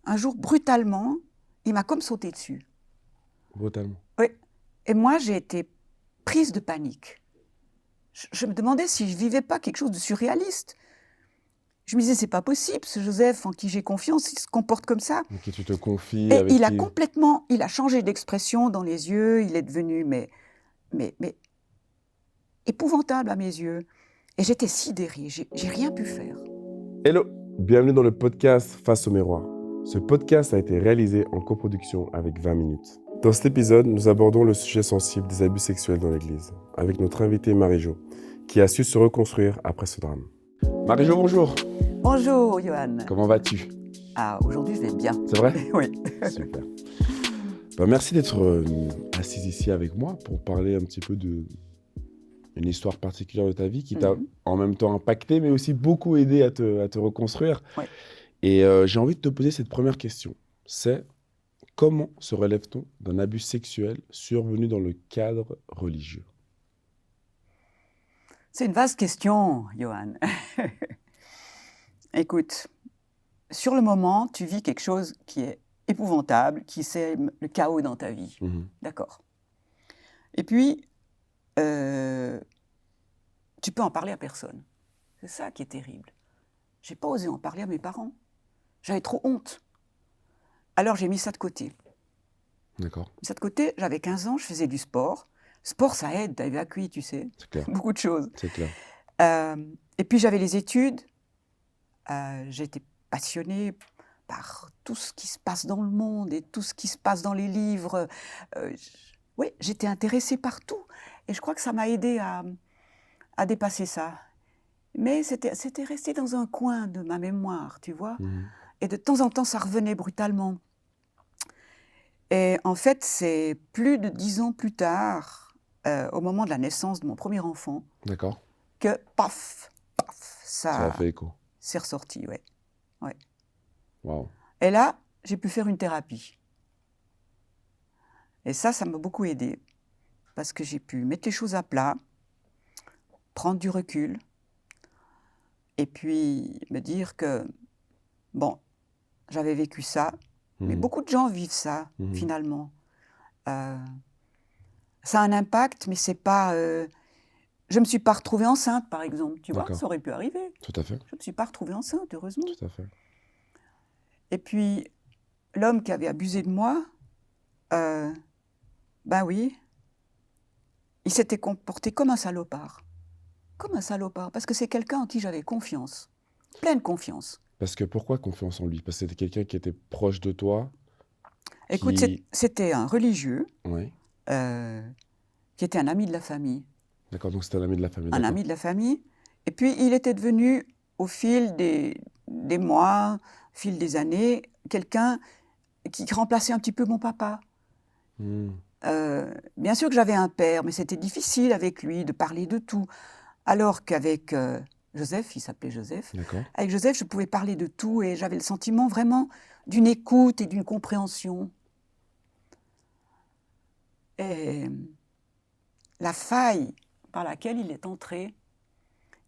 un jour, brutalement, il m'a comme sauté dessus. Brutalement. Oui. Et moi, j'ai été prise de panique. Je me demandais si je vivais pas quelque chose de surréaliste. Je me disais, c'est pas possible, ce Joseph en qui j'ai confiance, il se comporte comme ça. Ok, tu te confies Et avec qui? il a changé d'expression dans les yeux, il est devenu, mais épouvantable à mes yeux. Et j'étais sidérée, j'ai rien pu faire. Hello, bienvenue dans le podcast Face au miroir. Ce podcast a été réalisé en coproduction avec 20 minutes. Dans cet épisode, nous abordons le sujet sensible des abus sexuels dans l'Église, avec notre invitée Marie-Jo, qui a su se reconstruire après ce drame. Marie-Jo, bonjour. Bonjour, Johan. Comment vas-tu? Ah, aujourd'hui, je vais bien. C'est vrai? Oui. Super. Merci d'être assise ici avec moi pour parler un petit peu d'une histoire particulière de ta vie qui t'a en même temps impacté, mais aussi beaucoup aidé à te reconstruire. Oui. Et j'ai envie de te poser cette première question. C'est comment se relève-t-on d'un abus sexuel survenu dans le cadre religieux? C'est une vaste question, Johan. Écoute, sur le moment, tu vis quelque chose qui est épouvantable, qui sème le chaos dans ta vie. D'accord. Et puis, tu peux en parler à personne. C'est ça qui est terrible. J'ai pas osé en parler à mes parents. J'avais trop honte. Alors j'ai mis ça de côté. D'accord, Mis ça de côté, j'avais 15 ans, je faisais du sport. Sport, ça aide à évacuer, tu sais, c'est clair, beaucoup de choses. c'est clair. Et puis j'avais les études. J'étais passionnée par tout ce qui se passe dans le monde et tout ce qui se passe dans les livres. Oui, j'étais intéressée par tout. Et je crois que ça m'a aidée à dépasser ça. Mais c'était resté dans un coin de ma mémoire, tu vois. Et de temps en temps, ça revenait brutalement. Et en fait, c'est plus de 10 ans plus tard, au moment de la naissance de mon premier enfant, D'accord, que paf, ça a ça fait écho. s'est ressorti, ouais. Ouais. Waouh. Et là, j'ai pu faire une thérapie. Et ça m'a beaucoup aidée. Parce que j'ai pu mettre les choses à plat, prendre du recul, et puis me dire que, bon, j'avais vécu ça, mais beaucoup de gens vivent ça, finalement. Ça a un impact, mais c'est pas... Je ne me suis pas retrouvée enceinte, par exemple, tu vois, D'accord, ça aurait pu arriver. tout à fait, Je ne me suis pas retrouvée enceinte, heureusement. tout à fait. Et puis, l'homme qui avait abusé de moi, ben oui, il s'était comporté comme un salopard. Comme un salopard, parce que c'est quelqu'un en qui j'avais confiance, pleine confiance. Parce que pourquoi confiance en lui? Parce que c'était quelqu'un qui était proche de toi, Écoute, qui... c'était un religieux Oui, euh, qui était un ami de la famille. d'accord, donc c'était un ami de la famille, Un d'accord. ami de la famille. Et puis, il était devenu, au fil des mois, au fil des années, quelqu'un qui remplaçait un petit peu mon papa. Bien sûr que j'avais un père, mais c'était difficile avec lui de parler de tout. Alors qu'avec Joseph, il s'appelait Joseph, D'accord, avec Joseph, je pouvais parler de tout et j'avais le sentiment vraiment d'une écoute et d'une compréhension. Et la faille par laquelle il est entré,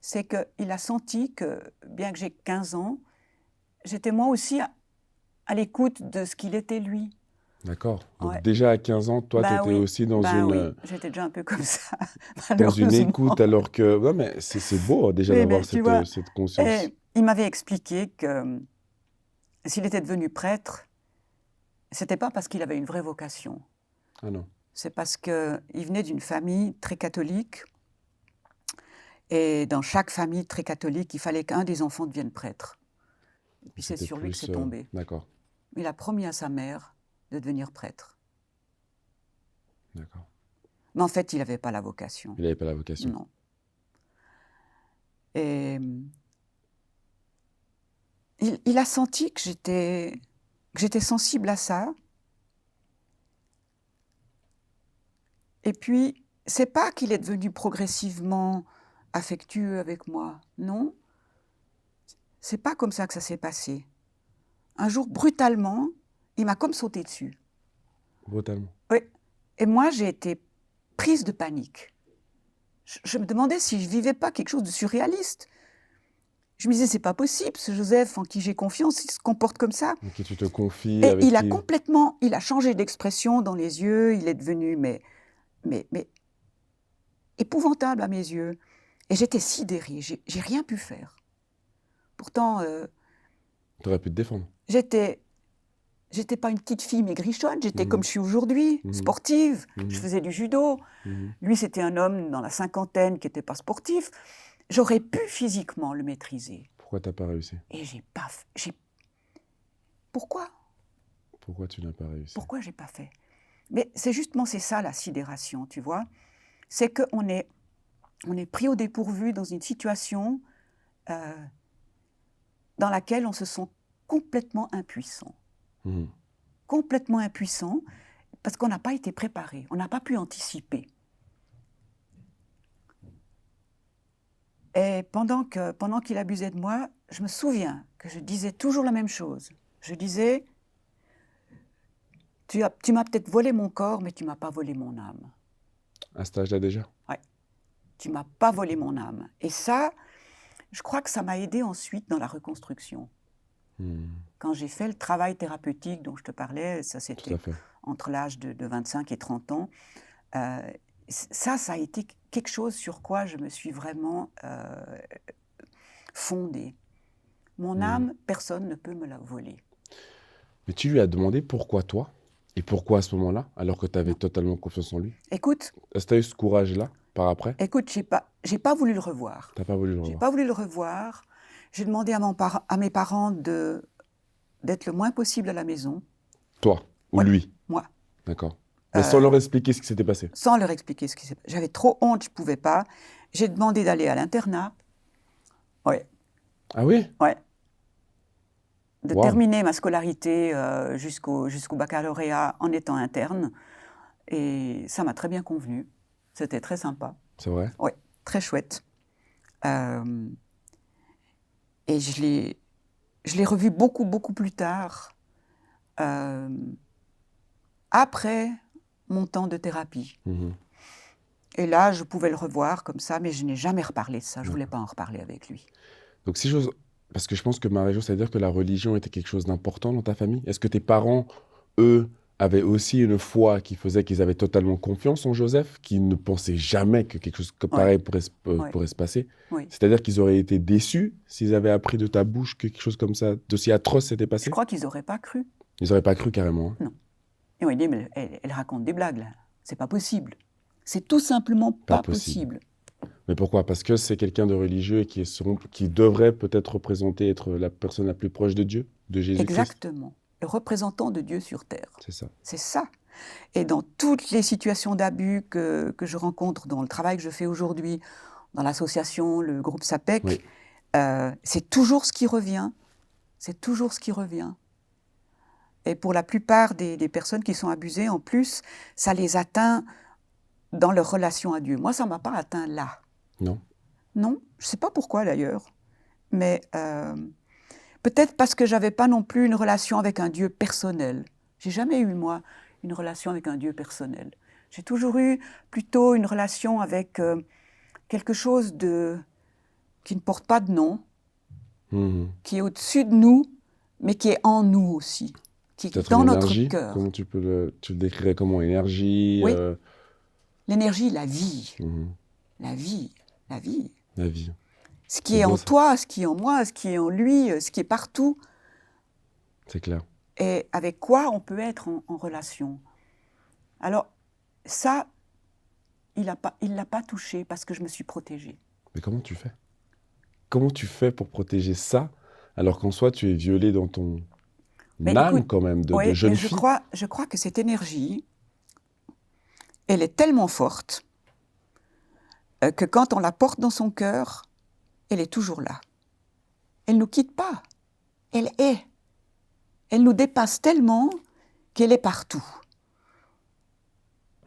c'est qu'il a senti que, bien que j'ai 15 ans, j'étais moi aussi à l'écoute de ce qu'il était lui. d'accord. Donc Ouais. déjà à 15 ans, toi, tu Ben étais oui, aussi dans ben oui, une... j'étais déjà un peu comme ça, dans une malheureusement. écoute, alors que... Non, mais c'est beau déjà Mais d'avoir tu vois, cette conscience. il m'avait expliqué que s'il était devenu prêtre, c'était pas parce qu'il avait une vraie vocation. Ah non. C'est parce qu'il venait d'une famille très catholique. Et dans chaque famille très catholique, il fallait qu'un des enfants devienne prêtre. Et puis c'est C'était sur lui que plus... c'est tombé. D'accord, Il a promis à sa mère de devenir prêtre. d'accord. Mais en fait, il n'avait pas la vocation. Il n'avait pas la vocation. Non. Et il a senti que j'étais sensible à ça. Et puis, c'est pas qu'il est devenu progressivement affectueux avec moi, non. C'est pas comme ça que ça s'est passé. Un jour, brutalement, il m'a comme sauté dessus. Brutalement. Oui. Et moi, j'ai été prise de panique. Je me demandais si je vivais pas quelque chose de surréaliste. Je me disais, c'est pas possible, ce Joseph en qui j'ai confiance, il se comporte comme ça. Ok, tu te confies Et avec qui? il a changé d'expression dans les yeux, il est devenu, mais épouvantable à mes yeux. Et j'étais sidérée, j'ai rien pu faire. Pourtant, Tu aurais pu te défendre. j'étais pas une petite fille maigrichonne, j'étais Mhm. comme je suis aujourd'hui, Mhm. sportive, Mhm. je faisais du judo. Mhm. Lui, c'était un homme dans la cinquantaine qui n'était pas sportif. J'aurais pu physiquement le maîtriser. Pourquoi t'as pas réussi? Et Pourquoi Pourquoi tu n'as pas réussi? Pourquoi j'ai pas fait? Mais c'est ça la sidération, tu vois. C'est qu'on est pris au dépourvu dans une situation dans laquelle on se sent complètement impuissant. Mhm. Complètement impuissant, parce qu'on n'a pas été préparé, on n'a pas pu anticiper. Et pendant qu'il abusait de moi, je me souviens que je disais toujours la même chose. Je disais, tu m'as peut-être volé mon corps, mais tu m'as pas volé mon âme. À cet âge-là déjà? Ouais, tu m'as pas volé mon âme. Et ça, je crois que ça m'a aidé ensuite dans la reconstruction. Mhm. Quand j'ai fait le travail thérapeutique dont je te parlais, ça Tout c'était à fait. entre l'âge de 25 et 30 ans, ça a été quelque chose sur quoi je me suis vraiment fondée. Mon âme, personne ne peut me la voler. Mais tu lui as demandé pourquoi toi? Et pourquoi à ce moment-là, alors que tu avais Non. totalement confiance en lui? Écoute, Est-ce que tu as eu ce courage-là par après? j'ai pas voulu le revoir. T'as pas voulu le J'ai revoir? pas voulu le revoir. J'ai demandé à mes parents d'être le moins possible à la maison. Toi ou Ouais. lui? Moi. D'accord. Mais sans leur expliquer ce qui s'était passé? Sans leur expliquer ce qui s'est passé. J'avais trop honte, je ne pouvais pas. J'ai demandé d'aller à l'internat. Ouais, Ah oui? ouais. De Wow. terminer ma scolarité jusqu'au baccalauréat en étant interne. Et ça m'a très bien convenu. C'était très sympa. C'est vrai? Ouais, très chouette. Et je l'ai revu beaucoup, beaucoup plus tard, après mon temps de thérapie. Mhm. Et là, je pouvais le revoir comme ça, mais je n'ai jamais reparlé de ça. Je ne voulais pas en reparler avec lui. Donc si j'ose... Parce que je pense que Marie-Jo, ça veut dire que la religion était quelque chose d'important dans ta famille. Est-ce que tes parents, eux, avaient aussi une foi qui faisait qu'ils avaient totalement confiance en Joseph, qu'ils ne pensaient jamais que quelque chose comme pareil pourrait se passer? Oui. C'est-à-dire qu'ils auraient été déçus s'ils avaient appris de ta bouche que quelque chose comme ça, d'aussi atroce, s'était passé? Je crois qu'ils n'auraient pas cru. Ils n'auraient pas cru carrément. Hein. Non. Ils m'ont dit, mais elle raconte des blagues, là. C'est pas possible. C'est tout simplement pas possible. Mais pourquoi? Parce que c'est quelqu'un de religieux et qui devrait peut-être être la personne la plus proche de Dieu, de Jésus-Christ. Exactement. Le représentant de Dieu sur terre. C'est ça. C'est ça. Et dans toutes les situations d'abus que je rencontre, dans le travail que je fais aujourd'hui, dans l'association, le groupe SAPEC, Oui. c'est toujours ce qui revient. C'est toujours ce qui revient. Et pour la plupart des personnes qui sont abusées, en plus, ça les atteint dans leur relation à Dieu. Moi, ça ne m'a pas atteint là. Non? Non, je ne sais pas pourquoi d'ailleurs. Mais peut-être parce que je n'avais pas non plus une relation avec un Dieu personnel. J'ai jamais eu, moi, une relation avec un Dieu personnel. J'ai toujours eu plutôt une relation avec quelque chose qui ne porte pas de nom, qui est au-dessus de nous, mais qui est en nous aussi, qui est dans notre cœur. Comment tu le décrirais comment? Énergie? Oui. L'énergie, la vie. La vie. La vie. Ce qui est en toi, ce qui est en moi, ce qui est en lui, ce qui est partout. C'est clair. Et avec quoi on peut être en relation. Alors, ça, il l'a pas touché parce que je me suis protégée. Mais comment tu fais? Comment tu fais pour protéger ça, alors qu'en soi, tu es violée dans ton âme, écoute, quand même, de oui, jeune mais fille? je crois que cette énergie, elle est tellement forte que quand on la porte dans son cœur, elle est toujours là. Elle ne nous quitte pas. Elle est. Elle nous dépasse tellement qu'elle est partout.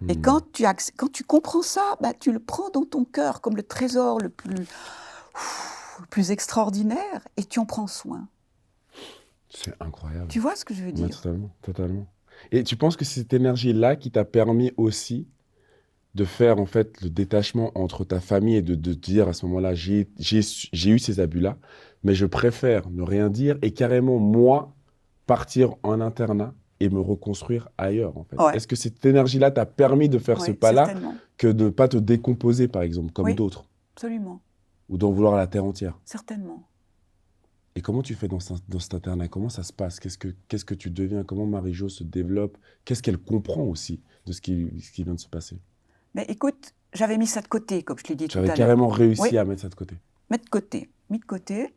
Et quand tu comprends ça, bah, tu le prends dans ton cœur comme le trésor le plus extraordinaire et tu en prends soin. C'est incroyable. Tu vois ce que je veux dire? Ouais, totalement. Et tu penses que c'est cette énergie-là qui t'a permis aussi de faire en fait le détachement entre ta famille et de te dire à ce moment-là, j'ai eu ces abus-là, mais je préfère ne rien dire et carrément, moi, partir en internat et me reconstruire ailleurs, en fait. Ouais, Est-ce que cette énergie-là t'a permis de faire ce ouais, pas-là certainement. que de ne pas te décomposer, par exemple, comme Oui, d'autres, absolument, ou d'en vouloir à la terre entière? certainement. Et comment tu fais dans cet internat? Comment ça se passe? Qu'est-ce que tu deviens? Comment Marie-Jo se développe? Qu'est-ce qu'elle comprend aussi de ce qui vient de se passer? Mais écoute, j'avais mis ça de côté, comme je l'ai dit tout J'avais à l'heure. carrément réussi Oui, à mettre ça de côté. mis de côté.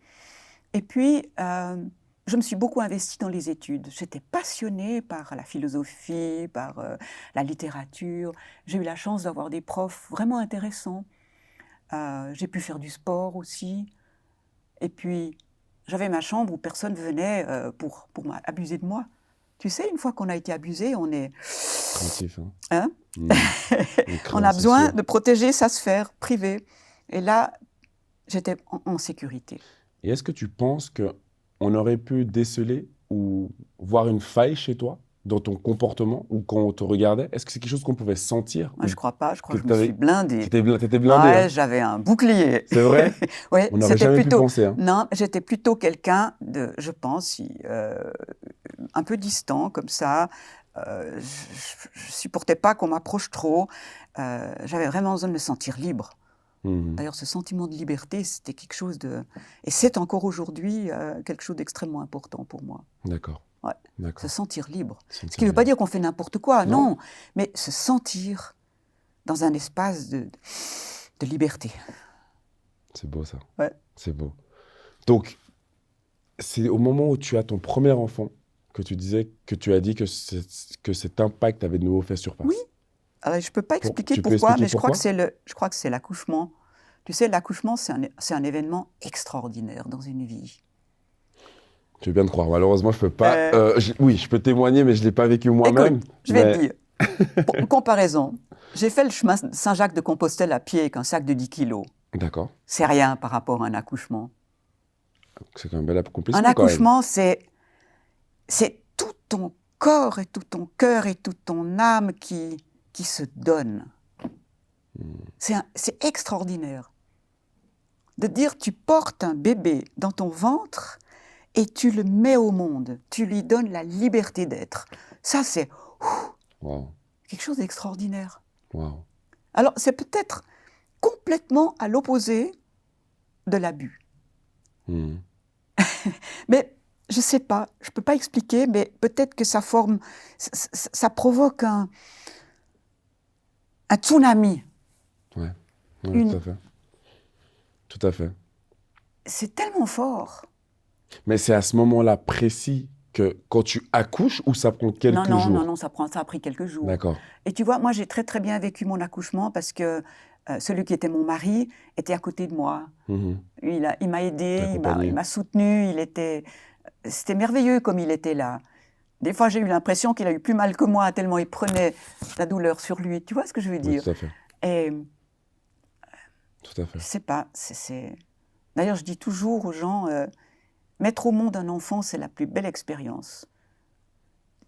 Et puis, je me suis beaucoup investie dans les études. J'étais passionnée par la philosophie, par la littérature. J'ai eu la chance d'avoir des profs vraiment intéressants. J'ai pu faire du sport aussi. Et puis, j'avais ma chambre où personne venait pour abuser de moi. Tu sais, une fois qu'on a été abusé, on est... Craintif, hein? Hein Mmh. On On craint, a c'est besoin sûr. de protéger sa sphère privée. Et là, j'étais en sécurité. Et est-ce que tu penses qu'on aurait pu déceler ou voir une faille chez toi, dans ton comportement, ou quand on te regardait? Est-ce que c'est quelque chose qu'on pouvait sentir Moi, ou je crois pas, je crois que que je me suis blindée. t'étais blindé, Ouais, hein? j'avais un bouclier. C'est vrai? Ouais, On n'aurait c'était jamais pu plutôt... penser, hein? Non, j'étais plutôt quelqu'un de, je pense, un peu distant, comme ça. Je supportais pas qu'on m'approche trop. J'avais vraiment besoin de me sentir libre. Mmh. D'ailleurs, ce sentiment de liberté, c'était quelque chose de... Et c'est encore aujourd'hui quelque chose d'extrêmement important pour moi. D'accord, Ouais, d'accord. se sentir libre. Ce Sentir qui ne veut pas libre. dire qu'on fait n'importe quoi, Non. non. Mais se sentir dans un espace de liberté. C'est beau ça. Ouais. C'est beau. Donc, c'est au moment où tu as ton premier enfant que tu disais, que tu as dit que cet impact avait de nouveau fait surface. Oui. Alors, je ne peux pas expliquer Tu peux pourquoi, expliquer mais je crois pourquoi? que c'est l'accouchement. Tu sais, l'accouchement, c'est un événement extraordinaire dans une vie. Tu veux bien te croire. Malheureusement, je peux pas. Euh, Oui, je peux témoigner, mais je l'ai pas vécu moi-même. Écoute, je vais te Mais dire, pour une comparaison, j'ai fait le chemin Saint-Jacques-de-Compostelle à pied avec un sac de 10 kilos. d'accord. C'est rien par rapport à un accouchement. C'est quand même un bel Un accomplissement quand même. accouchement, c'est tout ton corps et tout ton cœur et toute ton âme qui se donnent. C'est extraordinaire. De dire tu portes un bébé dans ton ventre et tu le mets au monde, tu lui donnes la liberté d'être. Ça, c'est Waouh, quelque chose d'extraordinaire. waouh. Alors, c'est peut-être complètement à l'opposé de l'abus. Mhm. Mais je ne sais pas, je ne peux pas expliquer, mais peut-être que ça provoque un tsunami. Ouais, ouais, Une- tout à fait. Tout à fait. C'est tellement fort. Mais c'est à ce moment-là précis que quand tu accouches ou ça prend quelques jours? Non, ça a pris quelques jours. D'accord. Et tu vois, moi, j'ai très, très bien vécu mon accouchement parce que celui qui était mon mari était à côté de moi. Mhm. Il m'a aidé, Accompagné. il m'a soutenu, c'était merveilleux comme il était là. Des fois, j'ai eu l'impression qu'il a eu plus mal que moi, tellement il prenait la douleur sur lui. Tu vois ce que je veux Oui, dire? tout à fait. Et Tout à fait. je sais pas, D'ailleurs, je dis toujours aux gens, mettre au monde un enfant, c'est la plus belle expérience.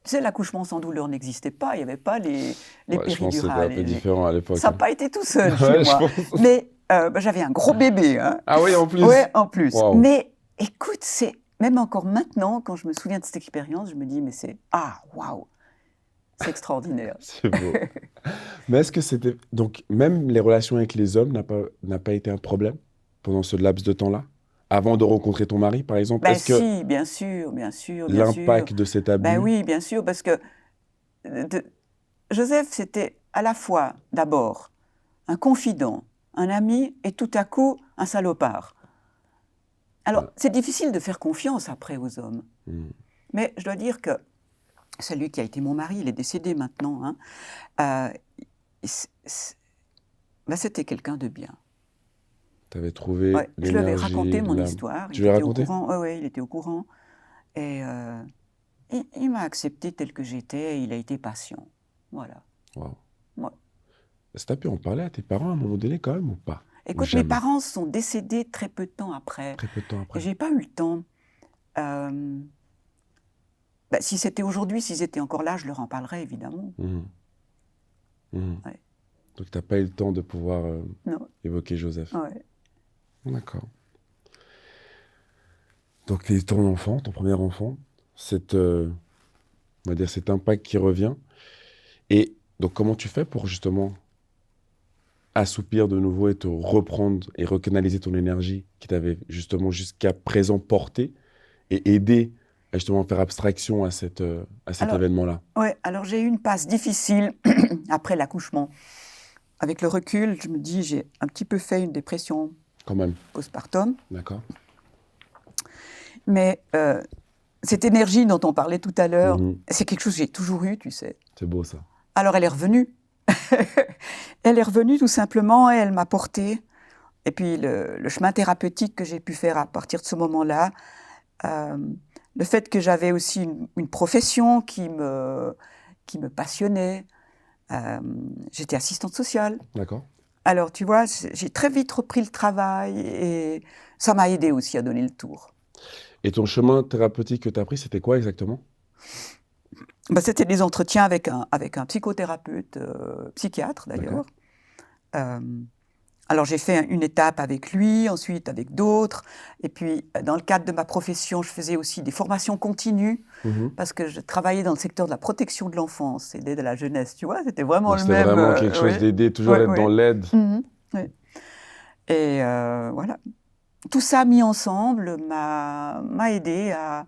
Tu sais, l'accouchement sans douleur n'existait pas, il n'y avait pas les Ouais, je pense que c'était un péridurales. peu différent à l'époque. Ça n'a hein. pas été tout seul chez Ouais, je moi. pense. Mais j'avais un gros bébé. Hein. Ah oui, en plus. Oui, en plus. Waouh. Mais écoute, même encore maintenant, quand je me souviens de cette expérience, je me dis, mais waouh, c'est extraordinaire. C'est beau. Mais est-ce que c'était... Donc, même les relations avec les hommes n'a pas été un problème pendant ce laps de temps-là? Avant de rencontrer ton mari, par exemple? Ben Est-ce que si, bien sûr, bien sûr. l'impact de cet Ben abus... oui, bien sûr, parce que Joseph, c'était à la fois, d'abord, un confident, un ami, et tout à coup, un salopard. Alors, Ouais. c'est difficile de faire confiance après aux hommes. Mhm. Mais je dois dire que celui qui a été mon mari, il est décédé maintenant, hein, c'était quelqu'un de bien. Tu avais trouvé Ouais, je lui avais l'énergie, raconté mon l'âme. histoire, Tu il lui as était au raconté? courant, ouais, il était au courant, et il m'a accepté tel que j'étais, et il a été patient, voilà. Waouh. Ouais. Est-ce que tu as pu en parler à tes parents à un moment donné quand même ou pas? Ou Écoute, mes jamais? parents sont décédés très peu de temps après, Très peu de temps et après. j'ai pas eu le temps. Si c'était aujourd'hui, s'ils étaient encore là, je leur en parlerais, évidemment. Mhm. Mhm. Ouais. Donc, tu n'as pas eu le temps de pouvoir Non. évoquer Joseph. Ouais. D'accord. Donc, ton enfant, ton premier enfant, on va dire cet impact qui revient. Et donc, comment tu fais pour justement assoupir de nouveau et te reprendre et recanaliser ton énergie qui t'avait justement jusqu'à présent porté et aider à justement faire abstraction à cet Alors, événement-là? ouais, alors j'ai eu une passe difficile après l'accouchement. Avec le recul, je me dis, j'ai un petit peu fait une dépression Quand même, postpartum. d'accord. Mais cette énergie dont on parlait tout à l'heure, Mhm. c'est quelque chose que j'ai toujours eu, tu sais. C'est beau ça. Alors elle est revenue. Elle est revenue tout simplement et elle m'a portée. Et puis le chemin thérapeutique que j'ai pu faire à partir de ce moment-là, le fait que j'avais aussi une profession qui me passionnait. J'étais assistante sociale. D'accord. Alors tu vois, j'ai très vite repris le travail et ça m'a aidé aussi à donner le tour. Et ton chemin thérapeutique que tu as pris, c'était quoi exactement? Ben, c'était des entretiens avec un psychothérapeute, psychiatre d'ailleurs. Alors j'ai fait une étape avec lui, ensuite avec d'autres. Et puis dans le cadre de ma profession, je faisais aussi des formations continues Mhm. parce que je travaillais dans le secteur de la protection de l'enfance et de la jeunesse, tu vois. C'était vraiment Donc, le c'était même... vraiment quelque chose ouais, d'aider, toujours ouais, être dans ouais. l'aide. Mhm, ouais. Et voilà. Tout ça mis ensemble m'a aidé à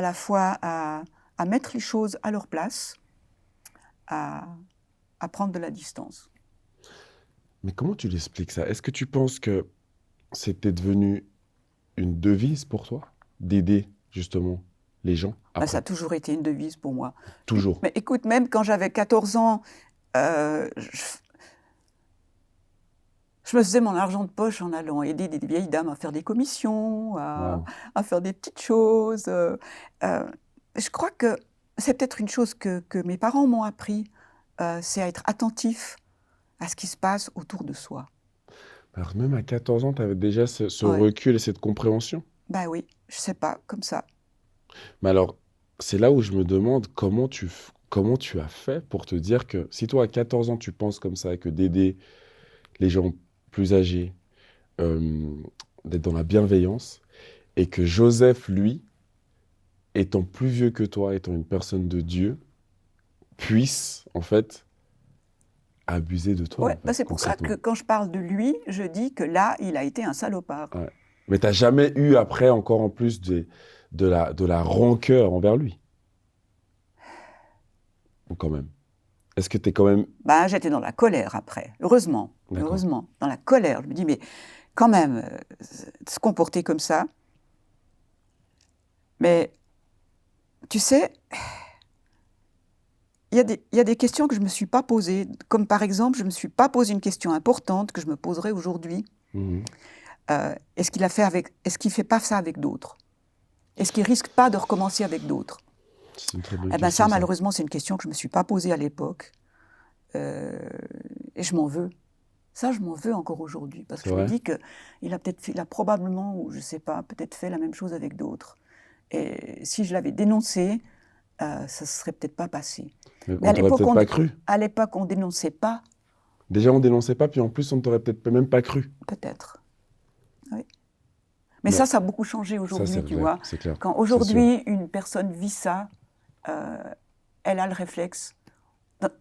la fois à mettre les choses à leur place, à prendre de la distance. Mais comment tu l'expliques ça? Est-ce que tu penses que c'était devenu une devise pour toi d'aider justement les gens Ben, ça a après? toujours été une devise pour moi. Toujours. Mais écoute, même quand j'avais 14 ans, je me faisais mon argent de poche en allant aider des vieilles dames à faire des commissions, à Wow. faire des petites choses. Je crois que c'est peut-être une chose que mes parents m'ont appris, c'est à être attentif à ce qui se passe autour de soi. Alors même à 14 ans, tu avais déjà ce Ouais. recul et cette compréhension. Ben oui, je sais pas, comme ça. Mais alors, c'est là où je me demande comment tu as fait pour te dire que si toi à 14 ans tu penses comme ça, que d'aider les gens plus âgés, euh, d'être dans la bienveillance, et que Joseph, lui, étant plus vieux que toi, étant une personne de Dieu, puisse en fait abuser de toi, Ouais, en ben fait, c'est pour ça que concrètement. quand je parle de lui, je dis que là, il a été un salopard. Ouais. Mais t'as jamais eu après encore en plus de la rancœur envers lui, ou quand même? Est-ce que t'es quand même... Ben, j'étais dans la colère après, heureusement, D'accord. heureusement, dans la colère. Je me dis, mais quand même, se comporter comme ça. Mais tu sais, il y a des questions que je ne me suis pas posées. Comme par exemple, je ne me suis pas posé une question importante que je me poserai aujourd'hui. Mhm. Est-ce qu'il fait pas ça avec d'autres? Est-ce qu'il risque pas de recommencer avec d'autres? C'est une très bonne Eh ben question, ça, ça. malheureusement, c'est une question que je ne me suis pas posée à l'époque. Et je m'en veux. Ça, je m'en veux encore aujourd'hui, parce C'est que je me vrai? dis il a probablement, ou je ne sais pas, peut-être fait la même chose avec d'autres. Et si je l'avais dénoncé, ça ne serait peut-être pas passé. Mais Mais on t'aurait peut-être pas cru. à l'époque, on ne dénonçait pas, Déjà, on dénonçait pas, puis en plus, on ne t'aurait peut-être même pas cru. peut-être. Oui. Mais Mais ça a beaucoup changé ça, c'est aujourd'hui, tu vrai, vois. c'est clair. Quand C'est sûr. aujourd'hui, une personne vit ça, elle a le réflexe.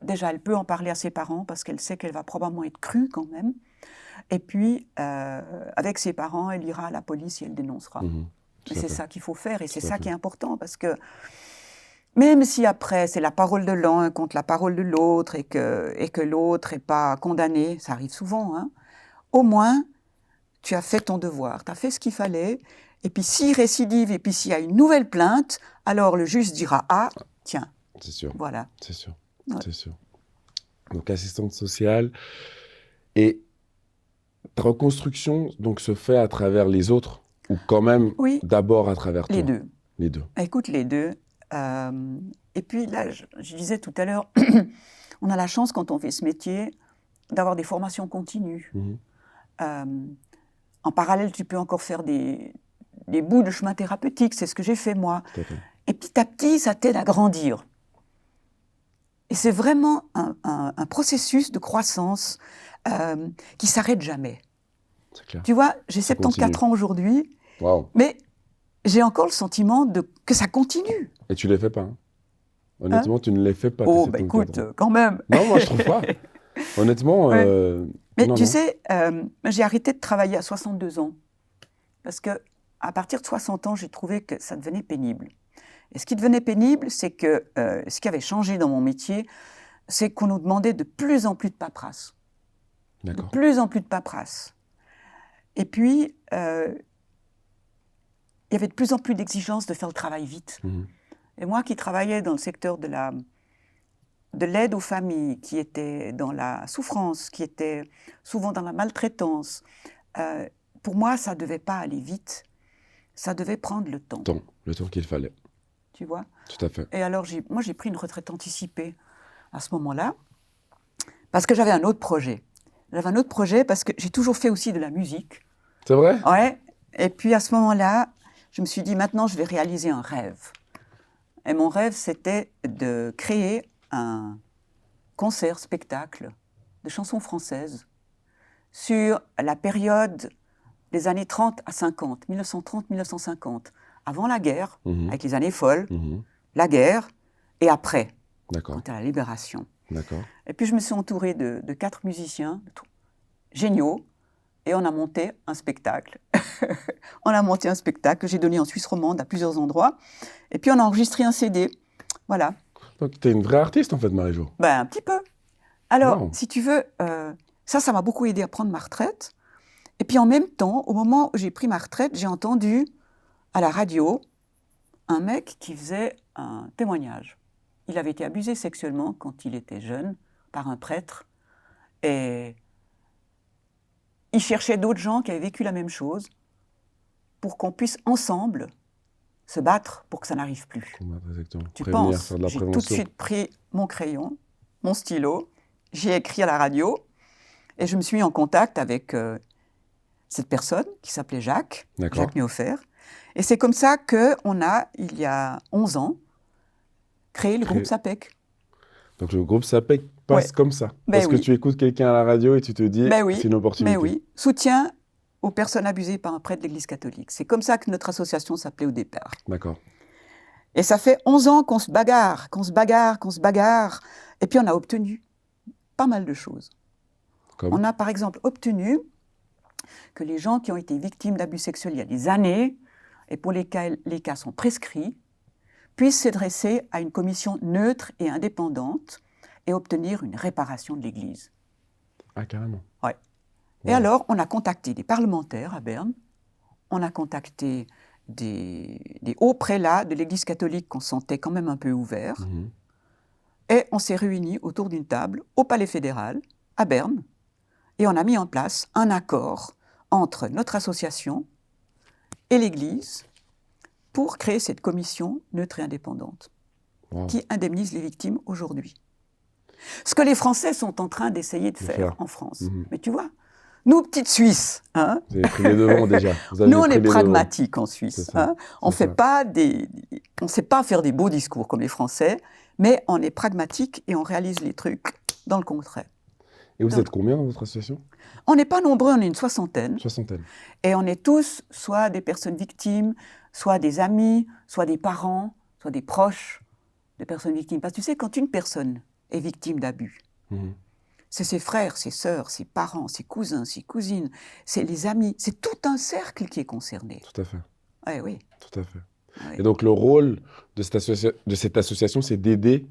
Déjà, elle peut en parler à ses parents, parce qu'elle sait qu'elle va probablement être crue quand même. Et puis, avec ses parents, elle ira à la police et elle dénoncera. Mhm. Et Tout à c'est fait. ça qu'il faut faire, et c'est Tout à ça fait. qui est important, parce que même si après c'est la parole de l'un contre la parole de l'autre, et que l'autre n'est pas condamné, ça arrive souvent, hein, au moins tu as fait ton devoir, tu as fait ce qu'il fallait, et puis s'il récidive, et puis s'il y a une nouvelle plainte, alors le juge dira « Ah, tiens, C'est sûr. voilà. C'est sûr. » Ouais. C'est sûr. Donc, assistante sociale. Et ta reconstruction donc, se fait à travers les autres, ou quand même Oui, d'abord à travers les toi? deux. Les deux. Écoute, les deux. Et puis là, je disais tout à l'heure, on a la chance quand on fait ce métier d'avoir des formations continues. Mhm. En parallèle, tu peux encore faire des bouts de chemin thérapeutique, c'est ce que j'ai fait moi. Tout à fait. Et petit à petit, ça t'aide à grandir. Et c'est vraiment un processus de croissance qui s'arrête jamais. C'est clair. Tu vois, j'ai Ça 74 continue. ans aujourd'hui, Waouh. mais j'ai encore le sentiment que ça continue. Et tu les fais pas, hein. Honnêtement, tu ne les fais pas, tes Oh, bah 74 écoute, ans. quand même. Non, moi, je trouve pas. Honnêtement, Ouais. Mais non, tu non. sais, j'ai arrêté de travailler à 62 ans. Parce que à partir de 60 ans, j'ai trouvé que ça devenait pénible. Et ce qui devenait pénible, c'est que ce qui avait changé dans mon métier, c'est qu'on nous demandait de plus en plus de paperasse. De D'accord. plus en plus de paperasse. Et puis, il y avait de plus en plus d'exigences de faire le travail vite. Mhm. Et moi qui travaillais dans le secteur de l'aide aux familles, qui était dans la souffrance, qui était souvent dans la maltraitance, pour moi, ça ne devait pas aller vite. Ça devait prendre le temps, Le temps qu'il fallait. tu vois. Tout à fait. Et alors, moi, j'ai pris une retraite anticipée à ce moment-là, parce que j'avais un autre projet. J'avais un autre projet parce que j'ai toujours fait aussi de la musique. C'est vrai? Ouais. Et puis, à ce moment-là, je me suis dit, maintenant, je vais réaliser un rêve. Et mon rêve, c'était de créer un concert-spectacle de chansons françaises sur la période des années 30 à 50, 1930-1950, avant la guerre, Mhm. avec les années folles, Mhm. la guerre, et après, D'accord. quant à la libération. D'accord. Et puis je me suis entourée de 4 musiciens géniaux, et on a monté un spectacle. On a monté un spectacle que j'ai donné en Suisse romande à plusieurs endroits, et puis on a enregistré un CD. Voilà. Donc, tu es une vraie artiste, en fait, Marie-Jo. Ben, un petit peu. Alors, Wow. si tu veux, ça m'a beaucoup aidé à prendre ma retraite. Et puis en même temps, au moment où j'ai pris ma retraite, j'ai entendu à la radio un mec qui faisait un témoignage. Il avait été abusé sexuellement quand il était jeune par un prêtre. Et il cherchait d'autres gens qui avaient vécu la même chose pour qu'on puisse ensemble se battre pour que ça n'arrive plus. Exactement. Tu Prévenir, penses, faire de la j'ai tout de prévention. suite pris mon crayon, mon stylo, j'ai écrit à la radio et je me suis mis en contact avec cette personne qui s'appelait Jacques D'accord. Méaufer. Et c'est comme ça qu'on a, il y a 11 ans, créé le groupe SAPEC. Donc, le groupe SAPEC passe Ouais. comme ça. Ben Parce que oui. tu écoutes quelqu'un à la radio et tu te dis, Mais oui, c'est une opportunité. mais oui. Soutien aux personnes abusées par un prêtre de l'Église catholique. C'est comme ça que notre association s'appelait au départ. D'accord. Et ça fait 11 ans qu'on se bagarre, qu'on se bagarre, qu'on se bagarre. Et puis on a obtenu pas mal de choses. Comme On a par exemple obtenu que les gens qui ont été victimes d'abus sexuels il y a des années, et pour lesquels les cas sont prescrits, puissent s'adresser à une commission neutre et indépendante et obtenir une réparation de l'Église. Ah, carrément. Ouais. Wow. Et alors, on a contacté des parlementaires à Berne, on a contacté des hauts prélats de l'Église catholique qu'on sentait quand même un peu ouverts, Mhm. et on s'est réunis autour d'une table au Palais fédéral, à Berne, et on a mis en place un accord entre notre association et l'Église pour créer cette commission neutre et indépendante Wow. qui indemnise les victimes aujourd'hui. Ce que les Français sont en train d'essayer de faire en France. Mhm. Mais tu vois, nous, petites Suisses, hein, Vous avez pris les devants déjà. Vous avez nous, on pris est les devants. pragmatiques en Suisse. C'est ça, Hein. On c'est fait ça. pas on ne sait pas faire des beaux discours comme les Français, mais on est pragmatique et on réalise les trucs dans le concret. Et vous Donc, êtes combien dans votre association? On n'est pas nombreux, on est une soixantaine. 60. Et on est tous soit des personnes victimes, soit des amis, soit des parents, soit des proches de personnes victimes. Parce que tu sais, quand une personne est victime d'abus, Mhm. c'est ses frères, ses sœurs, ses parents, ses cousins, ses cousines, c'est les amis, c'est tout un cercle qui est concerné. Tout à fait. Ouais, oui. Tout à fait. Ouais. Et donc, le rôle de cette association, c'est d'aider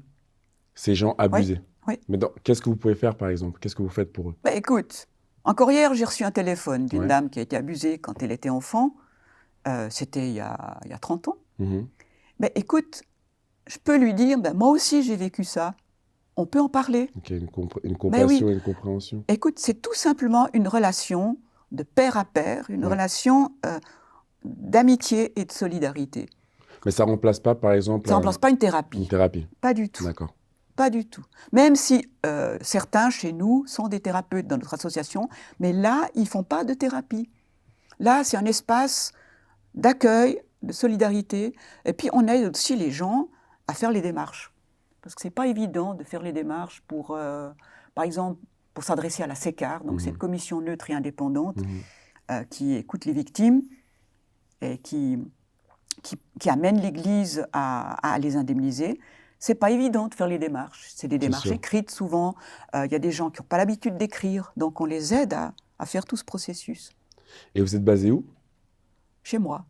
ces gens abusés. oui. Mais qu'est-ce que vous pouvez faire, par exemple? Qu'est-ce que vous faites pour eux? Bah, écoute, encore hier, j'ai reçu un téléphone d'une Ouais. dame qui a été abusée quand elle était enfant. C'était il y a 30 ans. Mhm. Mais écoute, je peux lui dire, moi aussi j'ai vécu ça. On peut en parler. Donc, il y a une compassion et une compréhension. Écoute, c'est tout simplement une relation de pair à pair, une relation d'amitié et de solidarité. Mais ça ne remplace pas, par exemple, Ça ne remplace pas une thérapie. une thérapie. Pas du tout. D'accord. Pas du tout. Même si certains chez nous sont des thérapeutes dans notre association, mais là, ils ne font pas de thérapie. Là, c'est un espace d'accueil, de solidarité. Et puis, on aide aussi les gens à faire les démarches. parce que c'est pas évident de faire les démarches pour, par exemple, pour s'adresser à la CECAR, donc cette commission neutre et indépendante qui écoute les victimes et qui amène l'Église à les indemniser. C'est pas évident de faire les démarches. C'est des démarches écrites souvent. Il y a des gens qui n'ont pas l'habitude d'écrire, donc on les aide à faire tout ce processus. Et vous êtes basé où? Chez moi.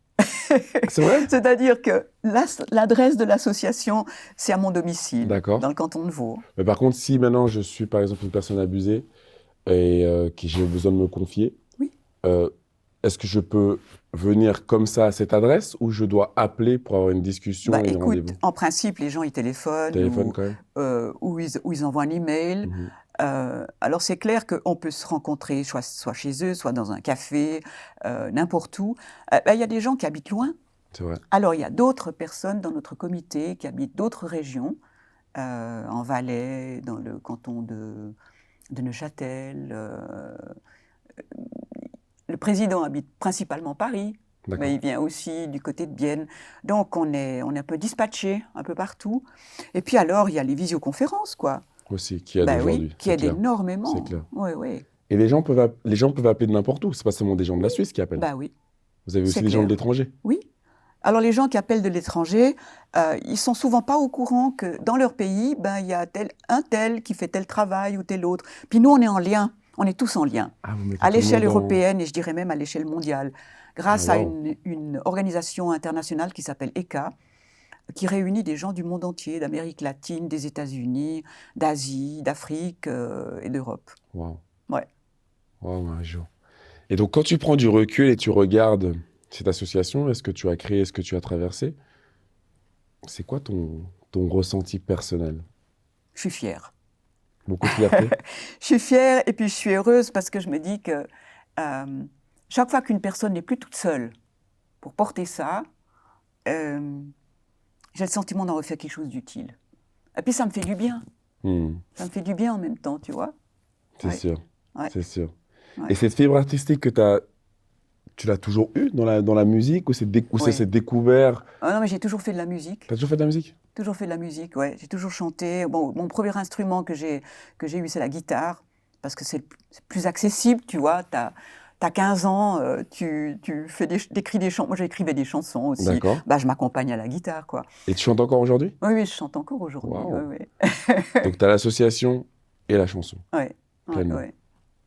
C'est vrai? C'est-à-dire que l'adresse de l'association, c'est à mon domicile, D'accord. dans le canton de Vaud. Mais par contre, si maintenant je suis par exemple une personne abusée et que j'ai besoin de me confier, Oui. Est-ce que je peux venir comme ça à cette adresse ou je dois appeler pour avoir une discussion et un Écoute, rendez-vous? en principe, les gens, ils téléphonent Quand même. ou ils envoient un email. Alors, c'est clair qu'on peut se rencontrer soit chez eux, soit dans un café, n'importe où. Il y a des gens qui habitent loin. C'est vrai. Alors, il y a d'autres personnes dans notre comité qui habitent d'autres régions, en Valais, dans le canton de Neuchâtel. Le président habite principalement Paris, mais il vient aussi du côté de Bienne. Donc, on est un peu dispatchés un peu partout. Et puis alors, il y a les visioconférences, quoi. Aussi, qui aident aujourd'hui. Oui, qui aident énormément. C'est clair. Oui, oui. Et les gens peuvent appeler de n'importe où. C'est pas seulement des gens de la Suisse qui appellent. Oui. Vous avez aussi des gens de l'étranger. Oui. Alors, les gens qui appellent de l'étranger, ils sont souvent pas au courant que dans leur pays, il y a un tel qui fait tel travail ou tel autre. Puis nous, on est en lien. On est tous en lien, à l'échelle européenne et je dirais même à l'échelle mondiale, grâce à une organisation internationale qui s'appelle ECA, qui réunit des gens du monde entier, d'Amérique latine, des États-Unis, d'Asie, d'Afrique et d'Europe. Waouh. Ouais. Waouh, un jour. Et donc, quand tu prends du recul et tu regardes cette association, est-ce que tu as créé, est-ce que tu as traversé, c'est quoi ton ressenti personnel? Je suis fière. Beaucoup de fierté? Je suis fière et puis je suis heureuse parce que je me dis que chaque fois qu'une personne n'est plus toute seule pour porter ça, j'ai le sentiment d'avoir fait quelque chose d'utile. Et puis ça me fait du bien. Ça me fait du bien en même temps, tu vois. C'est sûr, c'est sûr. Ouais. Et cette fibre artistique que tu l'as toujours eue dans la musique ou c'est découvert? Non, mais j'ai toujours fait de la musique. Tu as toujours fait de la musique? Toujours fait de la musique, ouais. J'ai toujours chanté. Bon, mon premier instrument que j'ai eu, c'est la guitare, parce que c'est plus accessible, tu vois. T'as 15 ans, tu écris des chansons. Moi, j'écrivais des chansons aussi. D'accord. Je m'accompagne à la guitare, quoi. Et tu chantes encore aujourd'hui? Oui, je chante encore aujourd'hui. Wow. Oui. Donc, tu as l'association et la chanson. Oui. Pleinement. Ouais.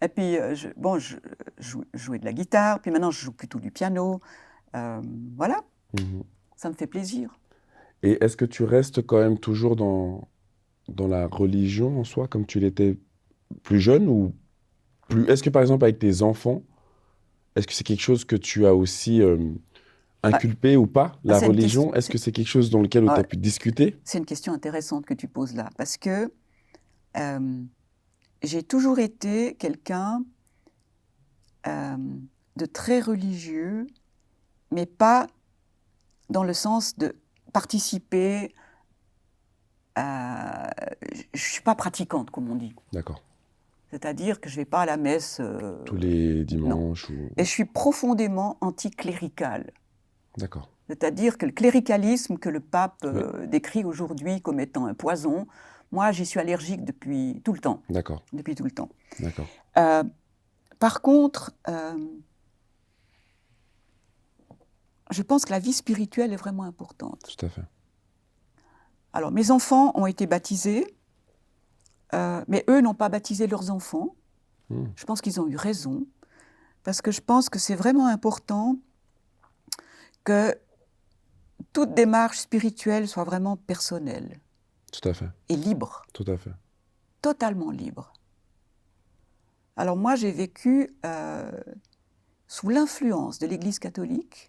Et puis, je jouais de la guitare, puis maintenant, je joue plutôt du piano. Voilà. Ça me fait plaisir. Et est-ce que tu restes quand même toujours dans la religion en soi, comme tu l'étais plus jeune ou plus... Est-ce que par exemple avec tes enfants, est-ce que c'est quelque chose que tu as aussi inculpé ou pas, la religion? Est-ce que c'est quelque chose dans lequel tu as pu discuter? C'est une question intéressante que tu poses là, parce que j'ai toujours été quelqu'un de très religieux, mais pas dans le sens de participer. Je ne suis pas pratiquante, comme on dit. D'accord. C'est-à-dire que je ne vais pas à la messe. Tous les dimanches Et je suis profondément anticléricale. D'accord. C'est-à-dire que le cléricalisme que le pape décrit aujourd'hui comme étant un poison, moi, j'y suis allergique depuis tout le temps. D'accord. Depuis tout le temps. D'accord. Par contre, je pense que la vie spirituelle est vraiment importante. Tout à fait. Alors, mes enfants ont été baptisés, mais eux n'ont pas baptisé leurs enfants. Je pense qu'ils ont eu raison, parce que je pense que c'est vraiment important que toute démarche spirituelle soit vraiment personnelle. Tout à fait. Et libre. Tout à fait. Totalement libre. Alors moi, j'ai vécu sous l'influence de l'Église catholique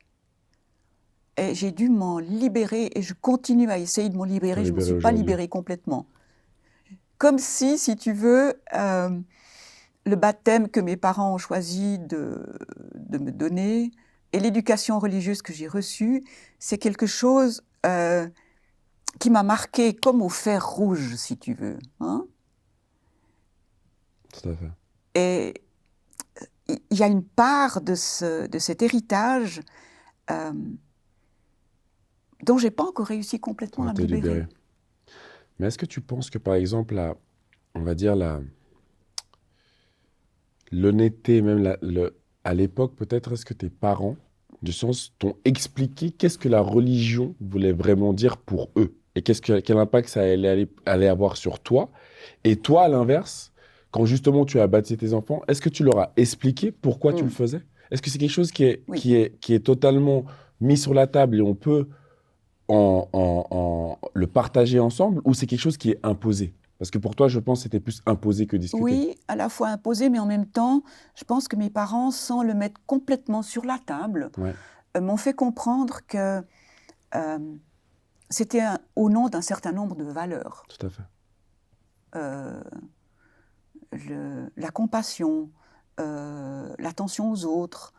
et j'ai dû m'en libérer et je continue à essayer de m'en libérer. Je ne me suis pas libérée complètement. Comme si tu veux, le baptême que mes parents ont choisi de me donner et l'éducation religieuse que j'ai reçue, c'est quelque chose qui m'a marquée comme au fer rouge, si tu veux. Hein? Tout à fait. Et il y a une part de cet héritage dont je n'ai pas encore réussi complètement à me libérer. Mais est-ce que tu penses que, par exemple, on va dire l'honnêteté, même à l'époque, peut-être, est-ce que tes parents, du sens, t'ont expliqué qu'est-ce que la religion voulait vraiment dire pour eux? Et quel impact ça allait avoir sur toi? Et toi, à l'inverse, quand justement tu as baptisé tes enfants, est-ce que tu leur as expliqué pourquoi tu le Mm. faisais? Est-ce que c'est quelque chose qui est, Oui. qui est totalement mis sur la table et on peut le partager ensemble, ou c'est quelque chose qui est imposé? Parce que pour toi, je pense que c'était plus imposé que discuté. Oui, à la fois imposé, mais en même temps, je pense que mes parents, sans le mettre complètement sur la table, Ouais, m'ont fait comprendre que c'était au nom d'un certain nombre de valeurs. tout à fait. Euh, la compassion, l'attention aux autres,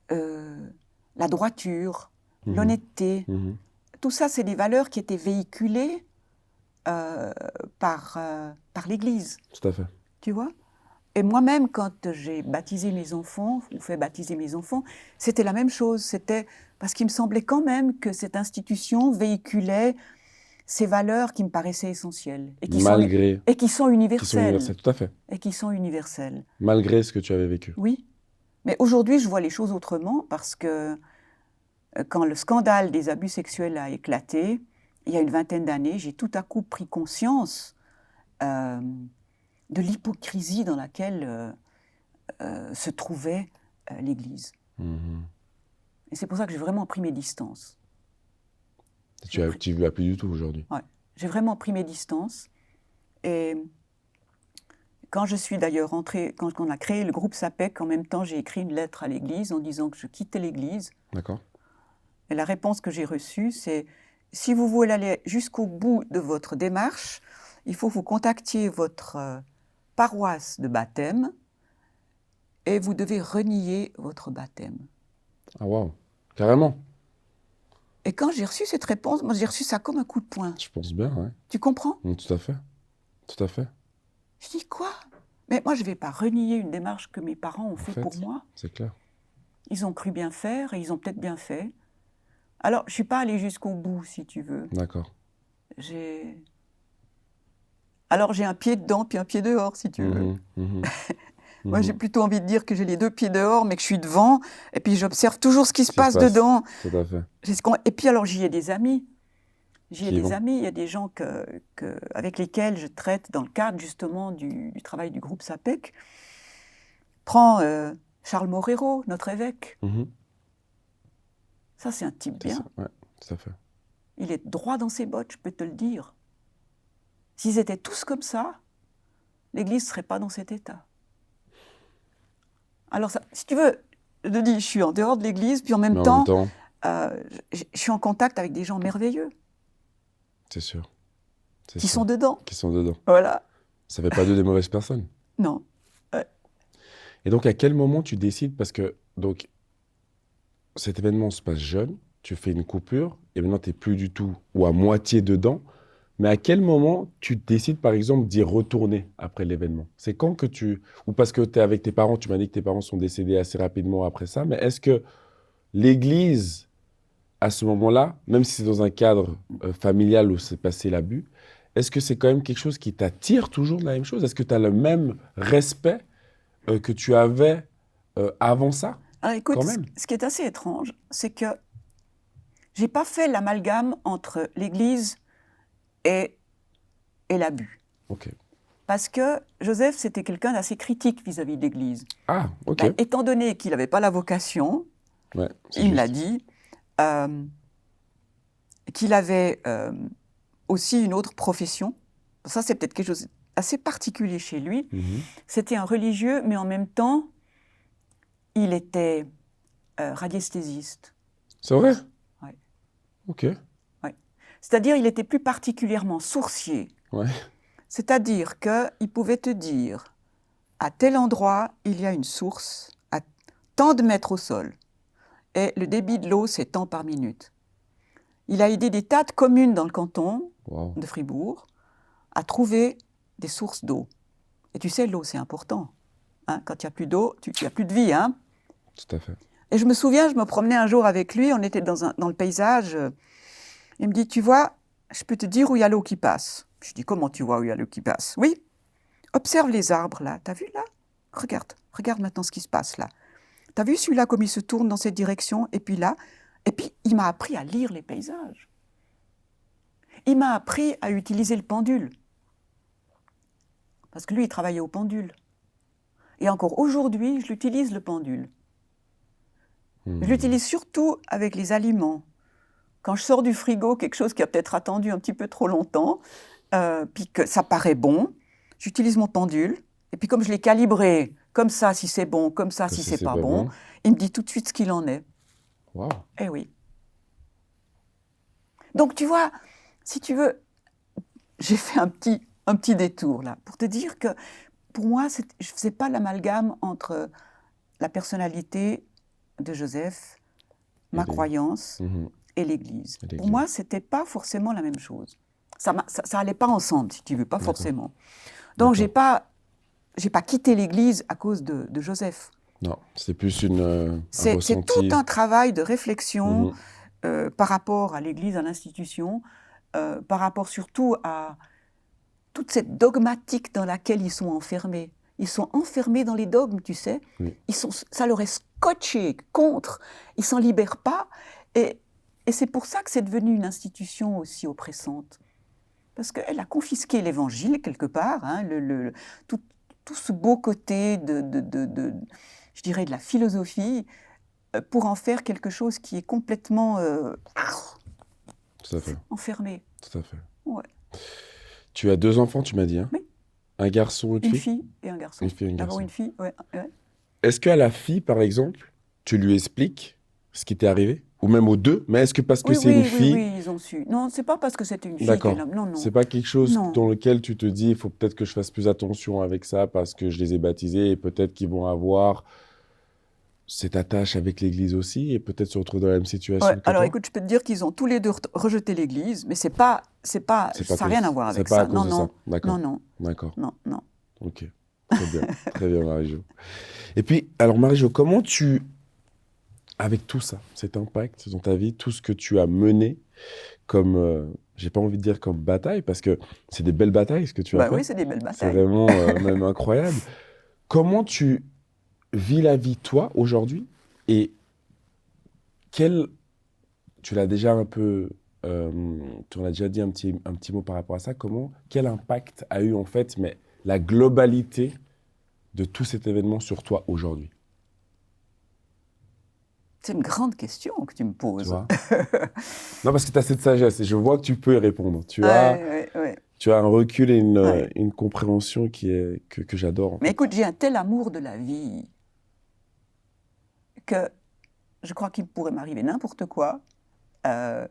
la droiture, Mhm. l'honnêteté. Mhm. Tout ça, c'est des valeurs qui étaient véhiculées par l'Église, Tout à fait. tu vois. Et moi-même, quand j'ai baptisé mes enfants, ou fait baptiser mes enfants, c'était la même chose. C'était parce qu'il me semblait quand même que cette institution véhiculait ces valeurs qui me paraissaient essentielles et qui sont universelles. Qui sont universelles, tout à fait. Et qui sont universelles. Malgré ce que tu avais vécu. Oui. Mais aujourd'hui, je vois les choses autrement parce que quand le scandale des abus sexuels a éclaté, il y a une vingtaine d'années, j'ai tout à coup pris conscience de l'hypocrisie dans laquelle se trouvait l'Église. Mhm. Et c'est pour ça que j'ai vraiment pris mes distances. Tu ne l'as plus du tout aujourd'hui. Ouais, j'ai vraiment pris mes distances. Et quand je suis d'ailleurs rentrée, quand on a créé le groupe SAPEC, en même temps, j'ai écrit une lettre à l'Église en disant que je quittais l'Église. D'accord. Et la réponse que j'ai reçue, c'est « Si vous voulez aller jusqu'au bout de votre démarche, il faut que vous contactiez votre paroisse de baptême et vous devez renier votre baptême. » Ah, waouh. Carrément. Et quand j'ai reçu cette réponse, moi j'ai reçu ça comme un coup de poing. Je pense bien, ouais. Tu comprends? Tout à fait. Tout à fait. Je dis quoi? Mais moi je ne vais pas renier une démarche que mes parents ont fait pour moi. C'est clair. Ils ont cru bien faire et ils ont peut-être bien fait. Alors je ne suis pas allée jusqu'au bout, si tu veux. D'accord. Alors j'ai un pied dedans puis un pied dehors, si tu veux. Moi, j'ai plutôt envie de dire que j'ai les deux pieds dehors, mais que je suis devant, et puis j'observe toujours ce qui se passe dedans. Tout à fait. Et puis alors, j'y ai des amis. Il y a des gens avec lesquels je traite dans le cadre justement du travail du groupe SAPEC. Prends Charles Morero, notre évêque. Ça, c'est un type bien. Ouais, tout à fait. Il est droit dans ses bottes, je peux te le dire. S'ils étaient tous comme ça, l'Église ne serait pas dans cet état. Alors, ça, si tu veux, je te dis, je suis en dehors de l'Église, puis en même temps, je suis en contact avec des gens merveilleux. C'est sûr. Qui sont dedans. Qui sont dedans. Voilà. Ça ne fait pas d'eux des mauvaises personnes. Non. Ouais. Et donc, à quel moment tu décides, parce que donc, cet événement se passe jeune, tu fais une coupure, et maintenant, tu n'es plus du tout, ou à moitié dedans, mais à quel moment tu décides, par exemple, d'y retourner après l'événement? C'est quand que ou parce que tu es avec tes parents, tu m'as dit que tes parents sont décédés assez rapidement après ça, mais est-ce que l'Église, à ce moment-là, même si c'est dans un cadre familial où s'est passé l'abus, est-ce que c'est quand même quelque chose qui t'attire toujours de la même chose? Est-ce que tu as le même respect que tu avais avant ça? Alors écoute, quand même ce qui est assez étrange, c'est que j'ai pas fait l'amalgame entre l'Église et l'abus. Ok. Parce que Joseph, c'était quelqu'un d'assez critique vis-à-vis de l'Église. Ah, ok. Ben, étant donné qu'il n'avait pas la vocation, ouais, il me l'a dit, qu'il avait aussi une autre profession. Ça, c'est peut-être quelque chose d'assez particulier chez lui. C'était un religieux, mais en même temps, il était radiesthésiste. C'est vrai? Ouais. Ok. Ouais. C'est-à-dire, il était plus particulièrement sourcier. Ouais. C'est-à-dire qu'il pouvait te dire, à tel endroit, il y a une source à tant de mètres au sol, et le débit de l'eau, c'est tant par minute. Il a aidé des tas de communes dans le canton de Fribourg à trouver des sources d'eau. Et tu sais, l'eau, c'est important. Hein, quand il n'y a plus d'eau, il n'y a plus de vie. Hein. Tout à fait. Et je me souviens, je me promenais un jour avec lui, on était dans le paysage. Il me dit, tu vois, je peux te dire où il y a l'eau qui passe. Je dis, comment tu vois où il y a l'eau qui passe? Oui, observe les arbres là. T'as vu là? Regarde maintenant ce qui se passe là. T'as vu celui-là comme il se tourne dans cette direction? Et puis là, et puis il m'a appris à lire les paysages. Il m'a appris à utiliser le pendule. Parce que lui, il travaillait au pendule. Et encore aujourd'hui, je l'utilise le pendule. Je l'utilise surtout avec les aliments. Quand je sors du frigo, quelque chose qui a peut-être attendu un petit peu trop longtemps, puis que ça paraît bon, j'utilise mon pendule. Et puis comme je l'ai calibré, comme ça si c'est bon, comme ça si c'est pas bon, il me dit tout de suite ce qu'il en est. Wow. Eh oui. Donc tu vois, si tu veux, j'ai fait un petit détour là, pour te dire que pour moi, je ne faisais pas l'amalgame entre la personnalité de Joseph, ma croyance et l'Église. Pour moi, ce n'était pas forcément la même chose. Ça n'allait pas ensemble, si tu veux, pas forcément. Donc, je n'ai pas quitté l'Église à cause de Joseph. Non, c'est plus un c'est ressenti. tout un travail de réflexion par rapport à l'Église, à l'institution, par rapport surtout à toute cette dogmatique dans laquelle ils sont enfermés. Ils sont enfermés dans les dogmes, tu sais. Oui. Ça leur est scotché contre. Ils ne s'en libèrent pas. Et c'est pour ça que c'est devenu une institution aussi oppressante. Parce qu'elle a confisqué l'Évangile, quelque part, hein, tout ce beau côté je dirais, de la philosophie, pour en faire quelque chose qui est complètement Tout à fait. enfermé. Tout à fait. Ouais. Tu as 2 enfants, tu m'as dit, hein? Oui. Un garçon, Une fille et un garçon. Une fille et un garçon. D'abord une fille, ouais. Est-ce qu'à la fille, par exemple, tu lui expliques ce qui t'est arrivé? Ou même aux deux? Mais est-ce que parce que c'est une fille... Oui, ils ont su. Non, c'est pas parce que c'était une fille. D'accord. Non. C'est pas quelque chose dans lequel tu te dis, il faut peut-être que je fasse plus attention avec ça parce que je les ai baptisés et peut-être qu'ils vont avoir cette attache avec l'Église aussi et peut-être se retrouver dans la même situation que alors toi? écoute, je peux te dire qu'ils ont tous les deux rejeté l'Église, mais ça n'a rien à voir avec ça. C'est pas à cause de ça. D'accord. Non. D'accord. Non. Ok. Très bien. Très bien, Marie-Jo. Et puis, alors Marie-Jo, comment tu... Avec tout ça, cet impact dans ta vie, tout ce que tu as mené comme, j'ai pas envie de dire comme bataille, parce que c'est des belles batailles ce que tu as fait. Oui, c'est des belles batailles. C'est vraiment même incroyable. Comment tu vis la vie, toi, aujourd'hui? Et tu l'as déjà un peu, tu en as déjà dit un petit mot par rapport à ça, quel impact a eu en fait, mais la globalité de tout cet événement sur toi aujourd'hui? C'est une grande question que tu me poses. Tu vois? Non, parce que tu as cette sagesse et je vois que tu peux y répondre. Tu as un recul et une compréhension que j'adore. Mais écoute, j'ai un tel amour de la vie que je crois qu'il pourrait m'arriver n'importe quoi. Je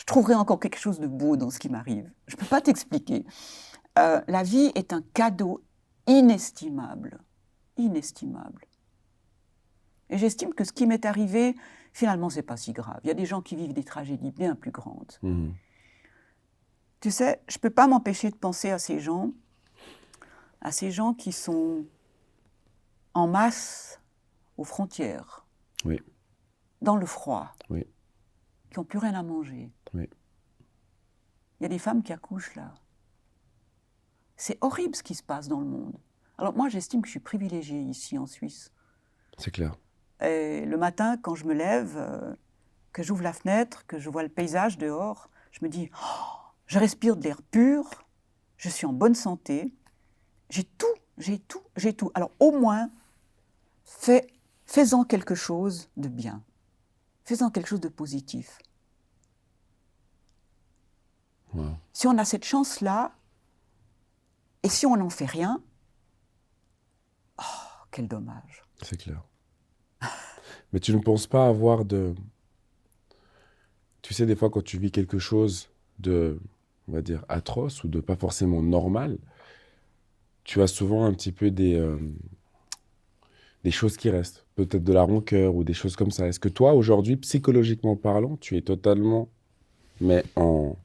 trouverais encore quelque chose de beau dans ce qui m'arrive. Je ne peux pas t'expliquer. La vie est un cadeau inestimable. Inestimable. Et j'estime que ce qui m'est arrivé, finalement, ce n'est pas si grave. Il y a des gens qui vivent des tragédies bien plus grandes. Tu sais, je ne peux pas m'empêcher de penser à ces gens qui sont en masse aux frontières, dans le froid, qui n'ont plus rien à manger. Il y a des femmes qui accouchent là. C'est horrible ce qui se passe dans le monde. Alors moi, j'estime que je suis privilégiée ici en Suisse. C'est clair. Et le matin, quand je me lève, que j'ouvre la fenêtre, que je vois le paysage dehors, je me dis, je respire de l'air pur, je suis en bonne santé, j'ai tout. Alors au moins, fais-en quelque chose de bien, fais-en quelque chose de positif. Wow. Si on a cette chance-là, et si on n'en fait rien, quel dommage. C'est clair. Mais tu ne penses pas avoir de... Tu sais, des fois, quand tu vis quelque chose de, on va dire, atroce ou de pas forcément normal, tu as souvent un petit peu des choses qui restent. Peut-être de la rancœur ou des choses comme ça. Est-ce que toi, aujourd'hui, psychologiquement parlant, tu es totalement, mais en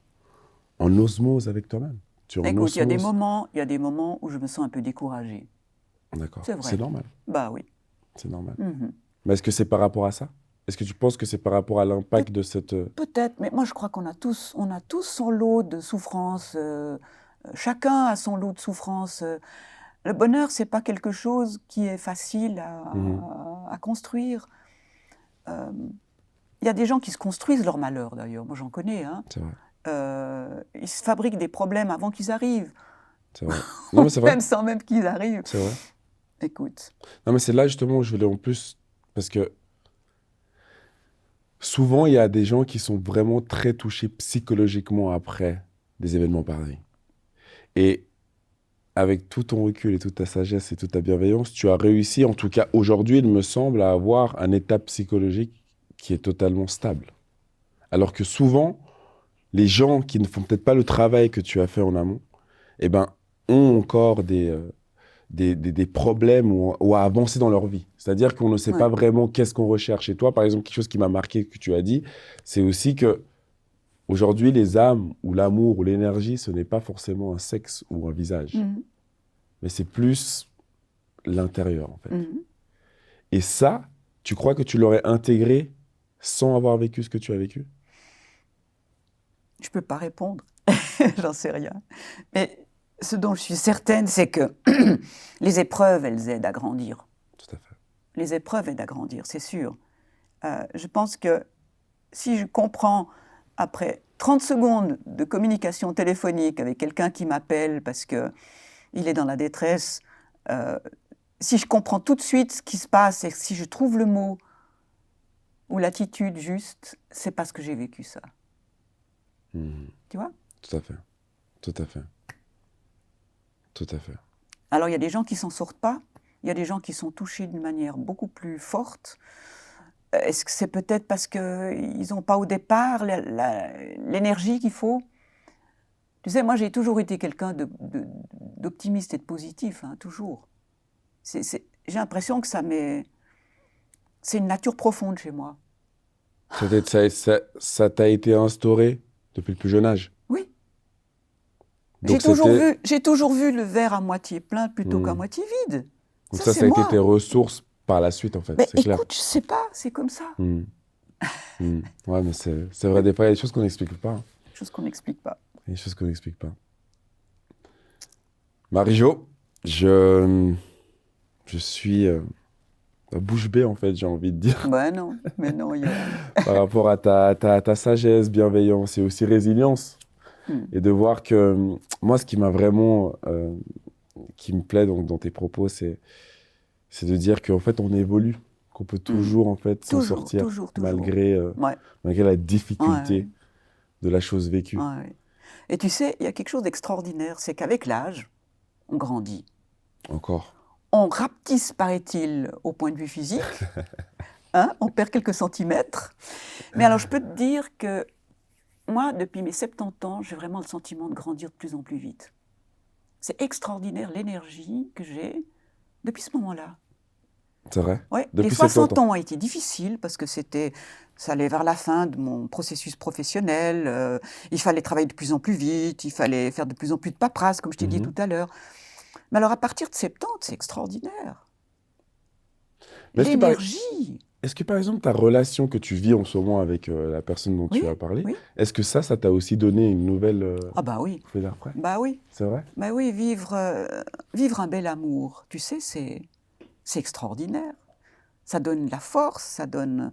osmose avec toi-même? Écoute, il y a des moments où je me sens un peu découragée. D'accord. C'est vrai. C'est normal. Bah oui. C'est normal. Mm-hmm. Mais est-ce que c'est par rapport à ça? Est-ce que tu penses que c'est par rapport à l'impact de cette... Peut-être, mais moi je crois qu'on a tous son lot de souffrances. Chacun a son lot de souffrances. Le bonheur, c'est pas quelque chose qui est facile Mhm. à construire. Il y a des gens qui se construisent leur malheur d'ailleurs. Moi j'en connais. Hein. C'est vrai, Ils se fabriquent des problèmes avant qu'ils arrivent, c'est vrai. Non, mais c'est vrai, même sans même qu'ils arrivent. c'est vrai. Écoute. Non, mais c'est là justement où je voulais en plus, parce que souvent, il y a des gens qui sont vraiment très touchés psychologiquement après des événements pareils. Et avec tout ton recul et toute ta sagesse et toute ta bienveillance, tu as réussi, en tout cas aujourd'hui, il me semble, à avoir un état psychologique qui est totalement stable. Alors que souvent, les gens qui ne font peut-être pas le travail que tu as fait en amont, eh ben, ont encore des problèmes ou à avancer dans leur vie. C'est-à-dire qu'on ne sait pas Ouais. vraiment qu'est-ce qu'on recherche. Et toi, par exemple, quelque chose qui m'a marqué que tu as dit, c'est aussi que aujourd'hui, les âmes ou l'amour ou l'énergie, ce n'est pas forcément un sexe ou un visage, Mhm. mais c'est plus l'intérieur, en fait. Mhm. Et ça, tu crois que tu l'aurais intégré sans avoir vécu ce que tu as vécu? Je peux pas répondre. J'en sais rien. Mais ce dont je suis certaine, c'est que les épreuves, elles aident à grandir. Tout à fait. Les épreuves aident à grandir, c'est sûr. Je pense que si je comprends, après 30 secondes de communication téléphonique avec quelqu'un qui m'appelle parce qu'il est dans la détresse, si je comprends tout de suite ce qui se passe et si je trouve le mot ou l'attitude juste, c'est parce que j'ai vécu ça. Mhm. Tu vois? Tout à fait. Tout à fait. Tout à fait. Alors il y a des gens qui s'en sortent pas, il y a des gens qui sont touchés d'une manière beaucoup plus forte. Est-ce que c'est peut-être parce qu'ils n'ont pas au départ l'énergie qu'il faut? Tu sais, moi j'ai toujours été quelqu'un d'optimiste et de positif, hein, toujours. J'ai l'impression que c'est une nature profonde chez moi. Ça t'a été instauré depuis le plus jeune âge. Oui, Donc c'était... j'ai toujours vu le verre à moitié plein plutôt qu'à Hmm. moitié vide. Donc Ça ça c'est a été tes moi. ressources par la suite, en fait, Mais c'est clair. écoute, je sais pas, c'est comme ça. Hmm. Hmm. Ouais, mais c'est vrai, des fois, il y a des choses qu'on n'explique pas, hein. Chose qu'on n'explique pas. Il y a des choses qu'on n'explique pas. Marie-Jo, je suis bouche bée, en fait, j'ai envie de dire, Ben non, mais non, Johan. par rapport à ta sagesse, bienveillance et aussi résilience. Hmm. Et de voir que moi, ce qui m'a vraiment, qui me plaît dans tes propos, c'est de dire qu'en fait, on évolue, qu'on peut toujours, en fait, s'en Toujours, sortir toujours. Ouais, malgré la ouais, difficulté de la chose vécue. ouais. Et tu sais, il y a quelque chose d'extraordinaire, c'est qu'avec l'âge, on grandit. Encore. On rapetisse, paraît-il, au point de vue physique. Hein, on perd quelques centimètres. Mais alors, je peux te dire que moi, depuis mes 70 ans, j'ai vraiment le sentiment de grandir de plus en plus vite. C'est extraordinaire l'énergie que j'ai depuis ce moment-là. C'est vrai? Ouais, les Depuis 70 60 ans. ans ont été difficiles parce que ça allait vers la fin de mon processus professionnel. Il fallait travailler de plus en plus vite, il fallait faire de plus en plus de paperasse, comme je t'ai dit Mhm. tout à l'heure. Mais alors, à partir de 70, c'est extraordinaire. Mais L'énergie. est-ce que, par exemple, ta relation que tu vis en ce moment avec la personne dont tu Oui, as parlé, oui. est-ce que ça t'a aussi donné une nouvelle Ah bah oui, bouffée d'air frais? bah oui, C'est vrai? bah oui, vivre un bel amour, tu sais, c'est extraordinaire. Ça donne la force, ça donne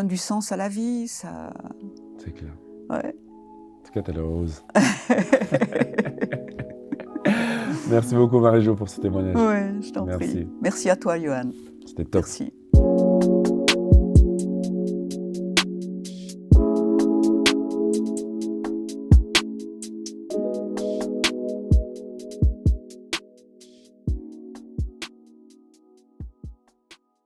du sens à la vie, ça... C'est clair. Ouais. En tout cas, t'as l'air heureuse. Merci beaucoup, Marie-Jo, pour ce témoignage. Ouais, je t'en prie. Merci. Merci à toi, Johan. C'était top. Merci.